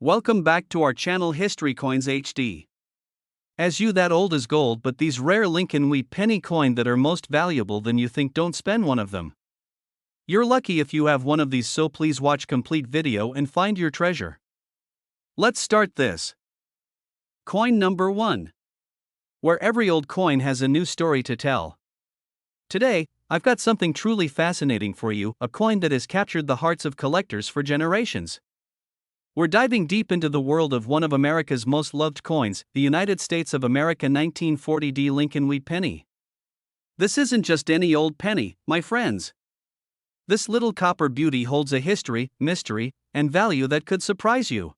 Welcome back to our channel History Coins HD. As you that old is gold, but these rare Lincoln Wheat Penny coin that are most valuable than you think, don't spend one of them. You're lucky if you have one of these, so please watch complete video and find your treasure. Let's start this. Coin number 1. Where every old coin has a new story to tell. Today, I've got something truly fascinating for you, a coin that has captured the hearts of collectors for generations. We're diving deep into the world of one of America's most loved coins, the United States of America 1940 Lincoln Wheat Penny. This isn't just any old penny, my friends. This little copper beauty holds a history, mystery, and value that could surprise you.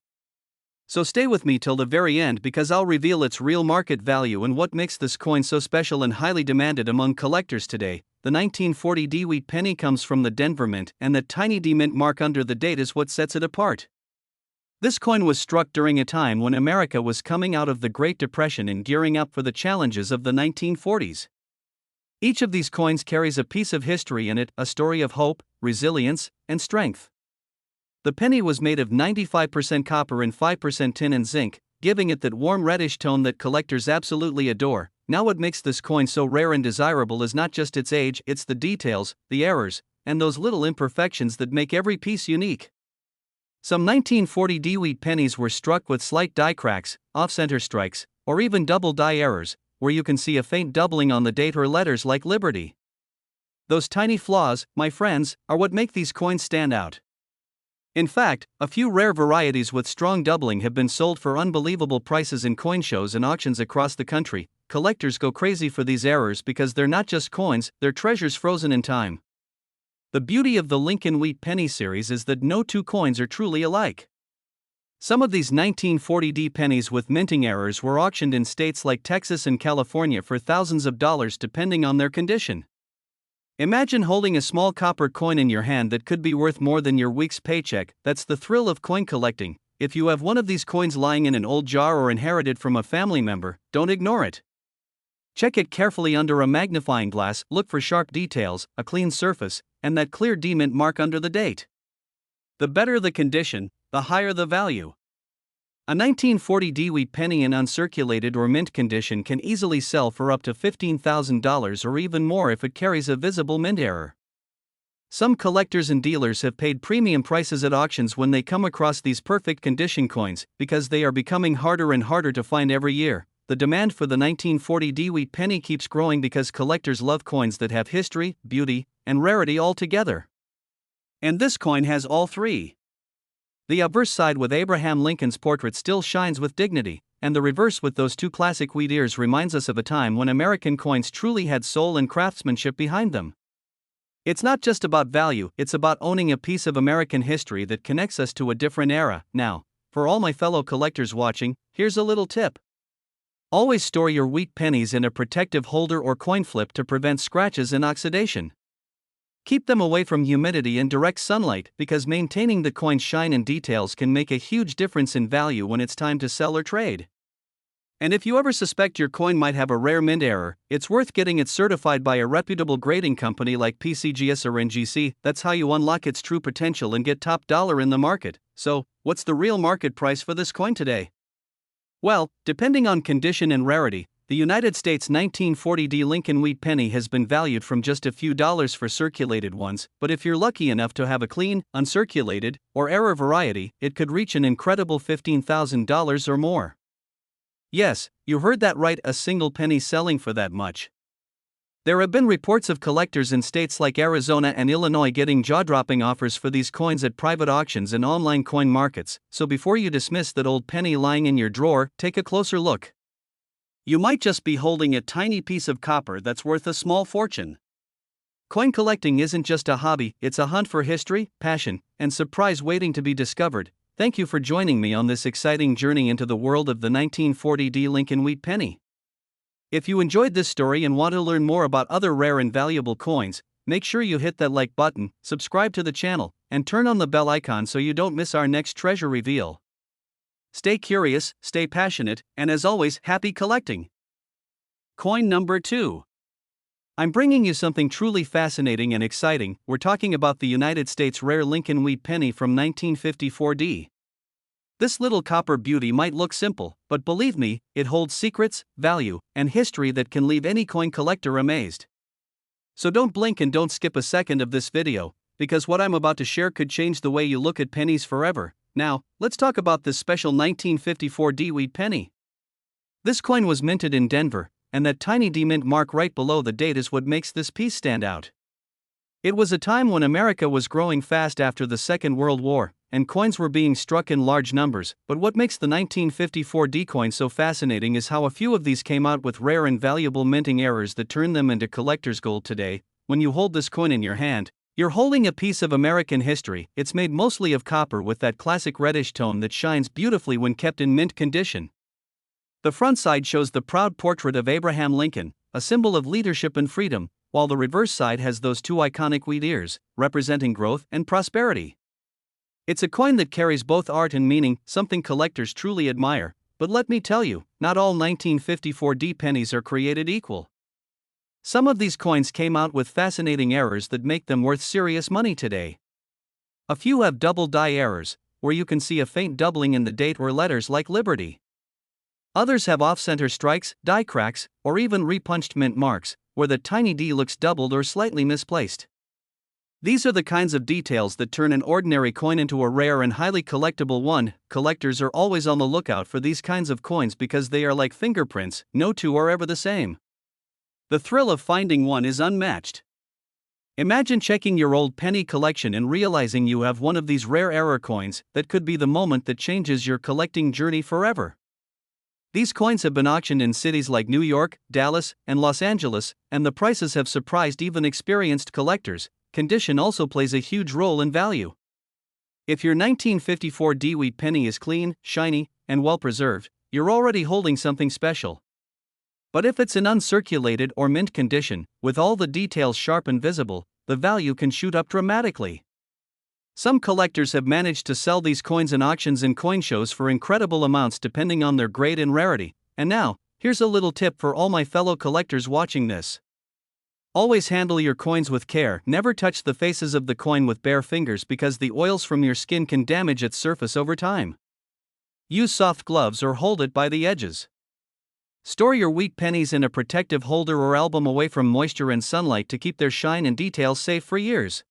So stay with me till the very end, because I'll reveal its real market value and what makes this coin so special and highly demanded among collectors today. The 1940 Wheat Penny comes from the Denver Mint, and the tiny D mint mark under the date is what sets it apart. This coin was struck during a time when America was coming out of the Great Depression and gearing up for the challenges of the 1940s. Each of these coins carries a piece of history in it, a story of hope, resilience, and strength. The penny was made of 95% copper and 5% tin and zinc, giving it that warm reddish tone that collectors absolutely adore. Now, what makes this coin so rare and desirable is not just its age, it's the details, the errors, and those little imperfections that make every piece unique. Some 1940 wheat pennies were struck with slight die cracks, off-center strikes, or even double die errors, where you can see a faint doubling on the date or letters like Liberty. Those tiny flaws, my friends, are what make these coins stand out. In fact, a few rare varieties with strong doubling have been sold for unbelievable prices in coin shows and auctions across the country. Collectors go crazy for these errors because they're not just coins, they're treasures frozen in time. The beauty of the Lincoln Wheat Penny series is that no two coins are truly alike. Some of these 1940 pennies with minting errors were auctioned in states like Texas and California for thousands of dollars depending on their condition. Imagine holding a small copper coin in your hand that could be worth more than your week's paycheck. That's the thrill of coin collecting. If you have one of these coins lying in an old jar or inherited from a family member, don't ignore it. Check it carefully under a magnifying glass, look for sharp details, a clean surface, and that clear D mint mark under the date. The better the condition, the higher the value. A 1940 wheat penny in uncirculated or mint condition can easily sell for up to $15,000 or even more if it carries a visible mint error. Some collectors and dealers have paid premium prices at auctions when they come across these perfect condition coins, because they are becoming harder and harder to find every year. The demand for the 1940 wheat penny keeps growing because collectors love coins that have history, beauty, and rarity all together. And this coin has all three. The obverse side with Abraham Lincoln's portrait still shines with dignity, and the reverse with those two classic wheat ears reminds us of a time when American coins truly had soul and craftsmanship behind them. It's not just about value, it's about owning a piece of American history that connects us to a different era. Now, for all my fellow collectors watching, here's a little tip. Always store your wheat pennies in a protective holder or coin flip to prevent scratches and oxidation. Keep them away from humidity and direct sunlight, because maintaining the coin's shine and details can make a huge difference in value when it's time to sell or trade. And if you ever suspect your coin might have a rare mint error, it's worth getting it certified by a reputable grading company like PCGS or NGC. That's how you unlock its true potential and get top dollar in the market. So, what's the real market price for this coin today? Well, depending on condition and rarity, the United States 1940 Lincoln Wheat Penny has been valued from just a few dollars for circulated ones, but if you're lucky enough to have a clean, uncirculated, or error variety, it could reach an incredible $15,000 or more. Yes, you heard that right, a single penny selling for that much. There have been reports of collectors in states like Arizona and Illinois getting jaw-dropping offers for these coins at private auctions and online coin markets, so before you dismiss that old penny lying in your drawer, take a closer look. You might just be holding a tiny piece of copper that's worth a small fortune. Coin collecting isn't just a hobby, it's a hunt for history, passion, and surprise waiting to be discovered. Thank you for joining me on this exciting journey into the world of the 1940 Lincoln Wheat Penny. If you enjoyed this story and want to learn more about other rare and valuable coins, make sure you hit that like button, subscribe to the channel, and turn on the bell icon so you don't miss our next treasure reveal. Stay curious, stay passionate, and as always, happy collecting. Coin number 2. I'm bringing you something truly fascinating and exciting. We're talking about the United States rare Lincoln Wheat Penny from 1954. This little copper beauty might look simple, but believe me, it holds secrets, value, and history that can leave any coin collector amazed. So don't blink and don't skip a second of this video, because what I'm about to share could change the way you look at pennies forever. Now, let's talk about this special 1954 D Wheat Penny. This coin was minted in Denver, and that tiny D mint mark right below the date is what makes this piece stand out. It was a time when America was growing fast after the Second World War, and coins were being struck in large numbers, but what makes the 1954 D coin so fascinating is how a few of these came out with rare and valuable minting errors that turn them into collector's gold today. When you hold this coin in your hand, you're holding a piece of American history. It's made mostly of copper with that classic reddish tone that shines beautifully when kept in mint condition. The front side shows the proud portrait of Abraham Lincoln, a symbol of leadership and freedom, while the reverse side has those two iconic wheat ears, representing growth and prosperity. It's a coin that carries both art and meaning, something collectors truly admire. But let me tell you, not all 1954 D pennies are created equal. Some of these coins came out with fascinating errors that make them worth serious money today. A few have double die errors, where you can see a faint doubling in the date or letters like Liberty. Others have off-center strikes, die cracks, or even repunched mint marks, where the tiny D looks doubled or slightly misplaced. These are the kinds of details that turn an ordinary coin into a rare and highly collectible one. Collectors are always on the lookout for these kinds of coins because they are like fingerprints, no two are ever the same. The thrill of finding one is unmatched. Imagine checking your old penny collection and realizing you have one of these rare error coins. That could be the moment that changes your collecting journey forever. These coins have been auctioned in cities like New York, Dallas, and Los Angeles, and the prices have surprised even experienced collectors. Condition also plays a huge role in value. If your 1954 D Wheat Penny is clean, shiny, and well preserved, you're already holding something special. But if it's in uncirculated or mint condition, with all the details sharp and visible, the value can shoot up dramatically. Some collectors have managed to sell these coins in auctions and coin shows for incredible amounts depending on their grade and rarity. And now, here's a little tip for all my fellow collectors watching this. Always handle your coins with care. Never touch the faces of the coin with bare fingers because the oils from your skin can damage its surface over time. Use soft gloves or hold it by the edges. Store your wheat pennies in a protective holder or album away from moisture and sunlight to keep their shine and details safe for years.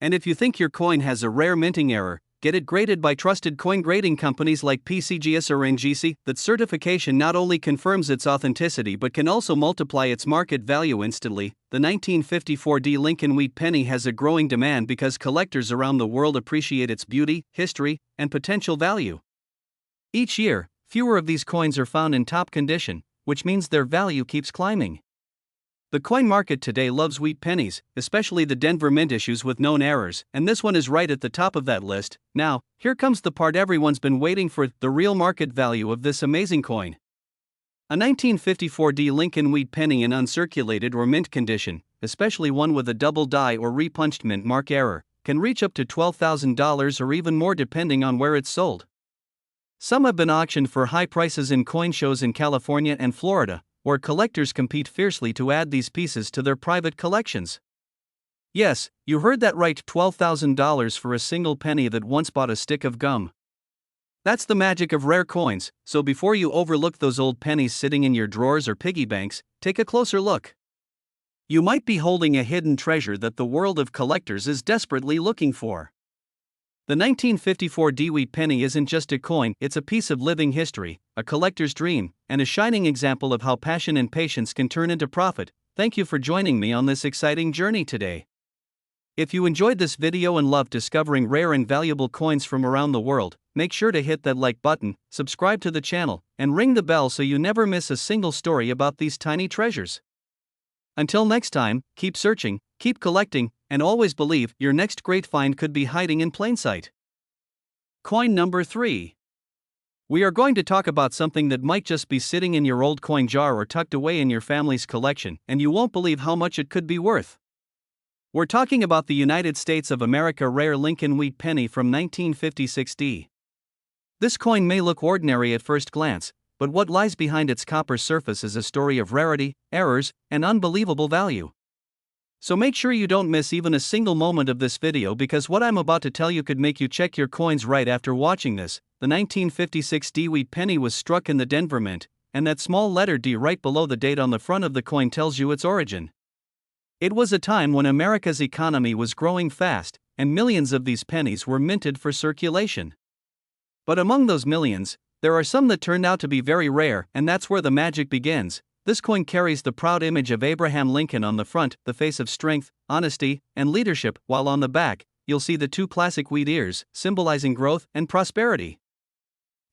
And if you think your coin has a rare minting error, get it graded by trusted coin grading companies like PCGS or NGC. That certification not only confirms its authenticity but can also multiply its market value instantly. The 1954 D Lincoln Wheat Penny has a growing demand because collectors around the world appreciate its beauty, history, and potential value. Each year, fewer of these coins are found in top condition, which means their value keeps climbing. The coin market today loves wheat pennies, especially the Denver mint issues with known errors, and this one is right at the top of that list. Now, here comes the part everyone's been waiting for, the real market value of this amazing coin. A 1954 D Lincoln Wheat Penny in uncirculated or mint condition, especially one with a double die or repunched mint mark error, can reach up to $12,000 or even more depending on where it's sold. Some have been auctioned for high prices in coin shows in California and Florida, where collectors compete fiercely to add these pieces to their private collections. Yes, you heard that right, $12,000 for a single penny that once bought a stick of gum. That's the magic of rare coins, so before you overlook those old pennies sitting in your drawers or piggy banks, take a closer look. You might be holding a hidden treasure that the world of collectors is desperately looking for. The 1954 D Wheat Penny isn't just a coin, it's a piece of living history, a collector's dream, and a shining example of how passion and patience can turn into profit. Thank you for joining me on this exciting journey today. If you enjoyed this video and loved discovering rare and valuable coins from around the world, make sure to hit that like button, subscribe to the channel, and ring the bell so you never miss a single story about these tiny treasures. Until next time, keep searching, keep collecting, and always believe your next great find could be hiding in plain sight. Coin number 3. We are going to talk about something that might just be sitting in your old coin jar or tucked away in your family's collection, and you won't believe how much it could be worth. We're talking about the United States of America rare Lincoln Wheat Penny from 1956 D. This coin may look ordinary at first glance, but what lies behind its copper surface is a story of rarity, errors, and unbelievable value. So make sure you don't miss even a single moment of this video because what I'm about to tell you could make you check your coins right after watching this. The the 1956 D Wheat Penny was struck in the Denver Mint, and that small letter D right below the date on the front of the coin tells you its origin. It was a time when America's economy was growing fast, and millions of these pennies were minted for circulation. But among those millions, there are some that turned out to be very rare, and that's where the magic begins. This coin carries the proud image of Abraham Lincoln on the front, the face of strength, honesty, and leadership, while on the back, you'll see the two classic wheat ears, symbolizing growth and prosperity.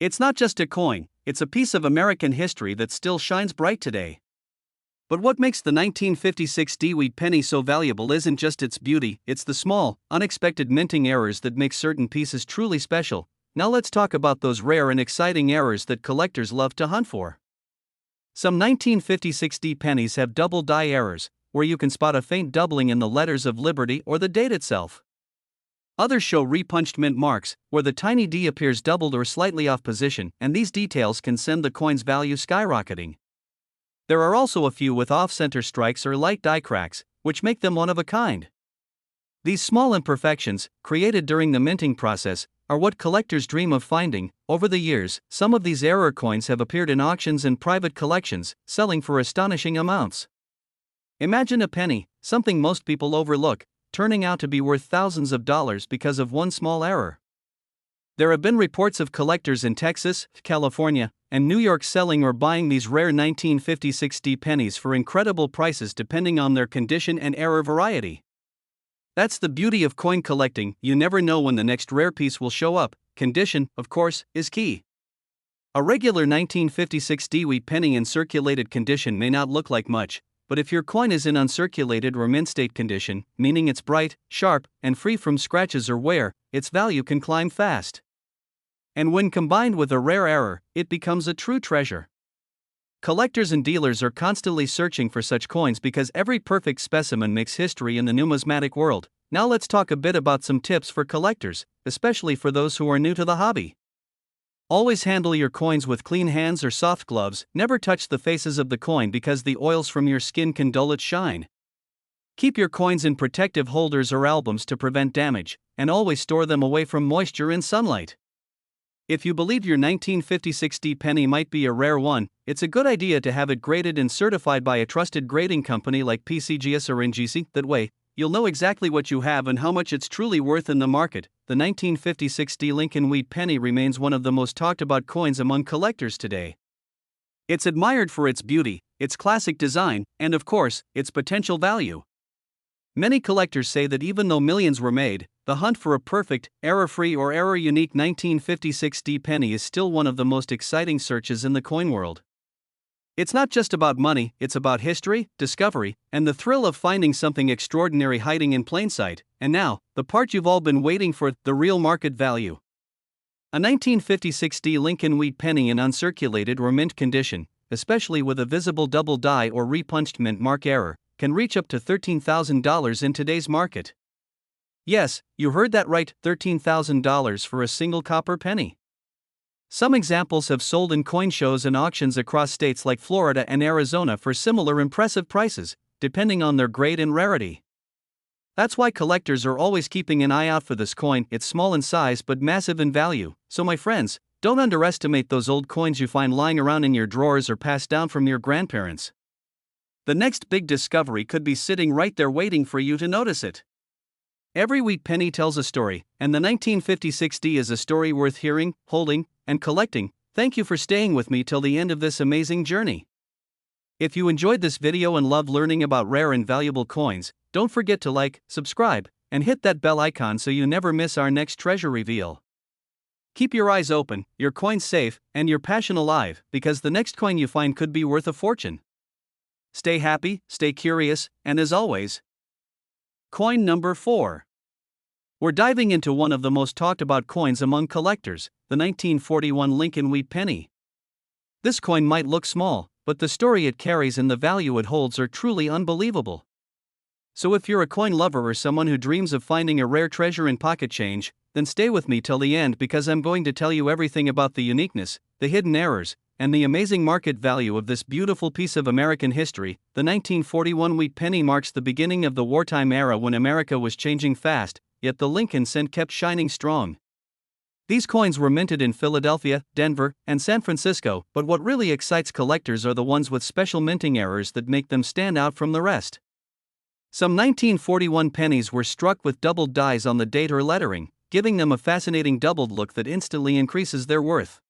It's not just a coin, it's a piece of American history that still shines bright today. But what makes the 1956 D Wheat Penny so valuable isn't just its beauty, it's the small, unexpected minting errors that make certain pieces truly special. Now let's talk about those rare and exciting errors that collectors love to hunt for. Some 1956 D pennies have double die errors, where you can spot a faint doubling in the letters of Liberty or the date itself. Others show repunched mint marks, where the tiny D appears doubled or slightly off position, and these details can send the coin's value skyrocketing. There are also a few with off-center strikes or light die cracks, which make them one of a kind. These small imperfections, created during the minting process, are what collectors dream of finding. Over the years, some of these error coins have appeared in auctions and private collections, selling for astonishing amounts. Imagine a penny, something most people overlook, turning out to be worth thousands of dollars because of one small error. There have been reports of collectors in Texas, California, and New York selling or buying these rare 1956 D pennies for incredible prices depending on their condition and error variety. That's the beauty of coin collecting, you never know when the next rare piece will show up. Condition, of course, is key. A regular 1956 D Wheat Penny in circulated condition may not look like much, but if your coin is in uncirculated or mint state condition, meaning it's bright, sharp, and free from scratches or wear, its value can climb fast. And when combined with a rare error, it becomes a true treasure. Collectors and dealers are constantly searching for such coins because every perfect specimen makes history in the numismatic world. Now let's talk a bit about some tips for collectors, especially for those who are new to the hobby. Always handle your coins with clean hands or soft gloves. Never touch the faces of the coin because the oils from your skin can dull its shine. Keep your coins in protective holders or albums to prevent damage, and always store them away from moisture and sunlight. If you believe your 1956 D penny might be a rare one, it's a good idea to have it graded and certified by a trusted grading company like PCGS or NGC. That way, you'll know exactly what you have and how much it's truly worth in the market. The 1956 D Lincoln Wheat Penny remains one of the most talked about coins among collectors today. It's admired for its beauty, its classic design, and of course, its potential value. Many collectors say that even though millions were made, the hunt for a perfect, error-free or error-unique 1956 D penny is still one of the most exciting searches in the coin world. It's not just about money, it's about history, discovery, and the thrill of finding something extraordinary hiding in plain sight. And now, the part you've all been waiting for, the real market value. A 1956 D Lincoln Wheat Penny in uncirculated or mint condition, especially with a visible double die or repunched mint mark error, can reach up to $13,000 in today's market. Yes, you heard that right, $13,000 for a single copper penny. Some examples have sold in coin shows and auctions across states like Florida and Arizona for similar impressive prices, depending on their grade and rarity. That's why collectors are always keeping an eye out for this coin. It's small in size but massive in value. So my friends, don't underestimate those old coins you find lying around in your drawers or passed down from your grandparents. The next big discovery could be sitting right there waiting for you to notice it. Every wheat penny tells a story, and the 1956 D is a story worth hearing, holding, and collecting. Thank you for staying with me till the end of this amazing journey. If you enjoyed this video and love learning about rare and valuable coins, don't forget to like, subscribe, and hit that bell icon so you never miss our next treasure reveal. Keep your eyes open, your coins safe, and your passion alive, because the next coin you find could be worth a fortune. Stay happy, stay curious, and as always, coin number 4. We're diving into one of the most talked about coins among collectors, the 1941 Lincoln Wheat Penny. This coin might look small, but the story it carries and the value it holds are truly unbelievable. So if you're a coin lover or someone who dreams of finding a rare treasure in pocket change, then stay with me till the end because I'm going to tell you everything about the uniqueness, the hidden errors, and the amazing market value of this beautiful piece of American history. The 1941 Wheat Penny marks the beginning of the wartime era when America was changing fast, yet the Lincoln cent kept shining strong. These coins were minted in Philadelphia, Denver, and San Francisco, but what really excites collectors are the ones with special minting errors that make them stand out from the rest. Some 1941 pennies were struck with doubled dies on the date or lettering, giving them a fascinating doubled look that instantly increases their worth.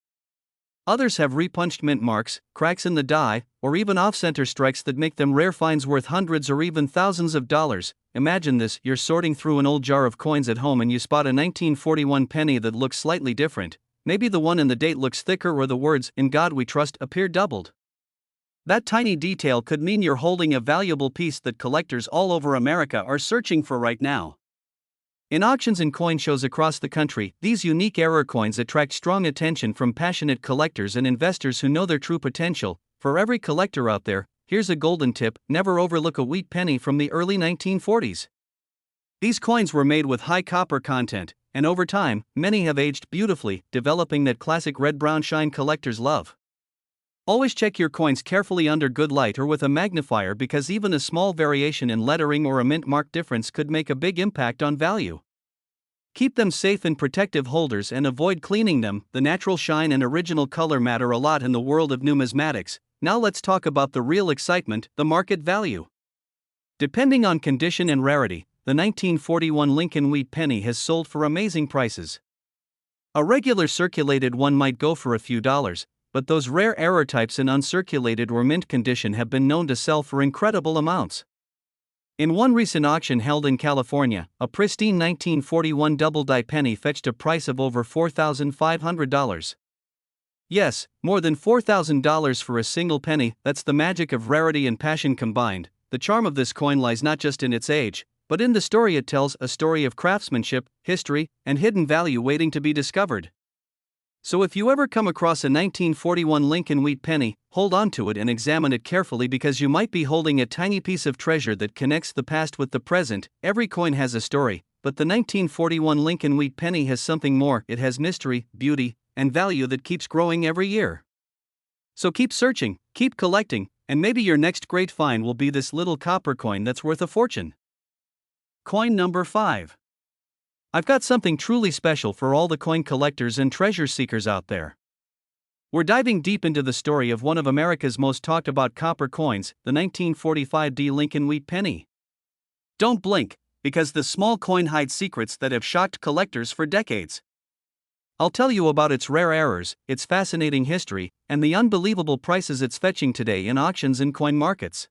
Others have repunched mint marks, cracks in the die, or even off-center strikes that make them rare finds worth hundreds or even thousands of dollars. Imagine this: you're sorting through an old jar of coins at home and you spot a 1941 penny that looks slightly different. Maybe the one in the date looks thicker, or the words "In God We Trust" appear doubled. That tiny detail could mean you're holding a valuable piece that collectors all over America are searching for right now. In auctions and coin shows across the country, these unique error coins attract strong attention from passionate collectors and investors who know their true potential. For every collector out there, here's a golden tip: never overlook a wheat penny from the early 1940s. These coins were made with high copper content, and over time, many have aged beautifully, developing that classic red-brown shine collectors love. Always check your coins carefully under good light or with a magnifier, because even a small variation in lettering or a mint mark difference could make a big impact on value. Keep them safe in protective holders and avoid cleaning them. The natural shine and original color matter a lot in the world of numismatics. Now let's talk about the real excitement: the market value. Depending on condition and rarity, the 1941 Lincoln Wheat Penny has sold for amazing prices. A regular circulated one might go for a few dollars, but those rare error types in uncirculated or mint condition have been known to sell for incredible amounts. In one recent auction held in California, a pristine 1941 double-die penny fetched a price of over $4,500. Yes, more than $4,000 for a single penny. That's the magic of rarity and passion combined. The charm of this coin lies not just in its age, but in the story it tells: a story of craftsmanship, history, and hidden value waiting to be discovered. So if you ever come across a 1941 Lincoln Wheat Penny, hold on to it and examine it carefully, because you might be holding a tiny piece of treasure that connects the past with the present. Every coin has a story, but the 1941 Lincoln Wheat Penny has something more. It has mystery, beauty, and value that keeps growing every year. So keep searching, keep collecting, and maybe your next great find will be this little copper coin that's worth a fortune. Coin number 5. I've got something truly special for all the coin collectors and treasure seekers out there. We're diving deep into the story of one of America's most talked about copper coins, the 1945 Lincoln Wheat Penny. Don't blink, because this small coin hides secrets that have shocked collectors for decades. I'll tell you about its rare errors, its fascinating history, and the unbelievable prices it's fetching today in auctions and coin markets.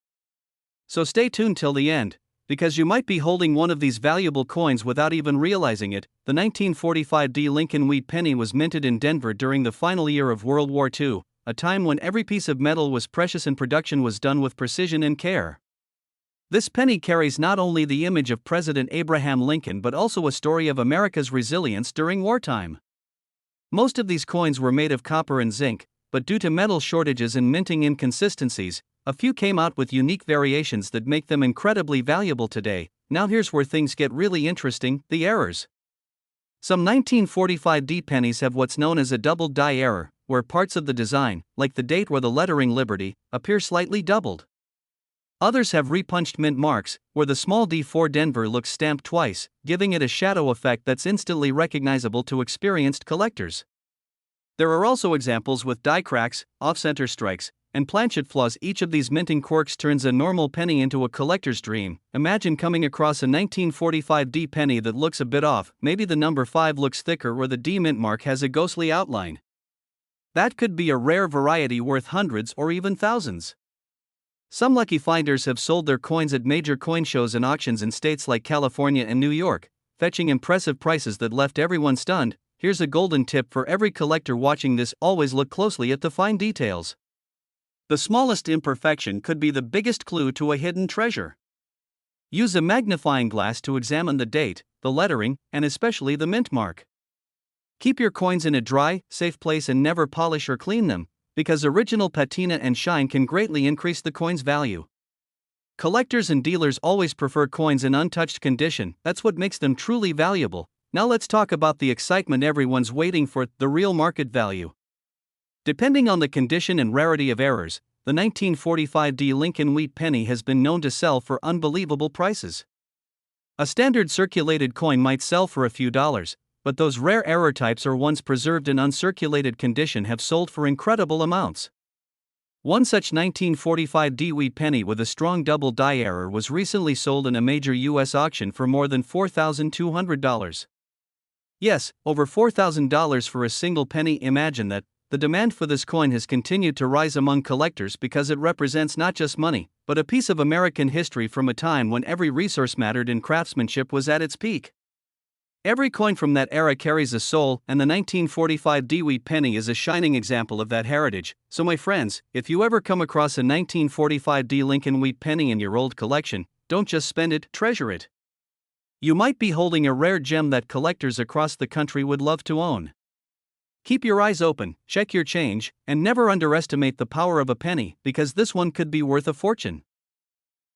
So stay tuned till the end, because you might be holding one of these valuable coins without even realizing it. The 1945 Lincoln Wheat Penny was minted in Denver during the final year of World War II, a time when every piece of metal was precious and production was done with precision and care. This penny carries not only the image of President Abraham Lincoln but also a story of America's resilience during wartime. Most of these coins were made of copper and zinc, but due to metal shortages and minting inconsistencies, a few came out with unique variations that make them incredibly valuable today. Now here's where things get really interesting: the errors. Some 1945 pennies have what's known as a double die error, where parts of the design, like the date or the lettering Liberty, appear slightly doubled. Others have repunched mint marks, where the small D4 Denver looks stamped twice, giving it a shadow effect that's instantly recognizable to experienced collectors. There are also examples with die cracks, off-center strikes, and planchet flaws. Each of these minting quirks turns a normal penny into a collector's dream. Imagine coming across a 1945 penny that looks a bit off. Maybe the number 5 looks thicker or the D mint mark has a ghostly outline. That could be a rare variety worth hundreds or even thousands. Some lucky finders have sold their coins at major coin shows and auctions in states like California and New York, fetching impressive prices that left everyone stunned. Here's a golden tip for every collector watching this: always look closely at the fine details. The smallest imperfection could be the biggest clue to a hidden treasure. Use a magnifying glass to examine the date, the lettering, and especially the mint mark. Keep your coins in a dry, safe place and never polish or clean them, because original patina and shine can greatly increase the coin's value. Collectors and dealers always prefer coins in untouched condition. That's what makes them truly valuable. Now let's talk about the excitement everyone's waiting for: the real market value. Depending on the condition and rarity of errors, the 1945 Lincoln Wheat Penny has been known to sell for unbelievable prices. A standard circulated coin might sell for a few dollars, but those rare error types or ones preserved in uncirculated condition have sold for incredible amounts. One such 1945 VDB Wheat Penny with a strong double die error was recently sold in a major U.S. auction for more than $4,200. Yes, over $4,000 for a single penny. Imagine that. The demand for this coin has continued to rise among collectors because it represents not just money, but a piece of American history from a time when every resource mattered and craftsmanship was at its peak. Every coin from that era carries a soul, and the 1945 VDB Wheat Penny is a shining example of that heritage. So my friends, if you ever come across a 1945 VDB Lincoln Wheat Penny in your old collection, don't just spend it, treasure it. You might be holding a rare gem that collectors across the country would love to own. Keep your eyes open, check your change, and never underestimate the power of a penny, because this one could be worth a fortune.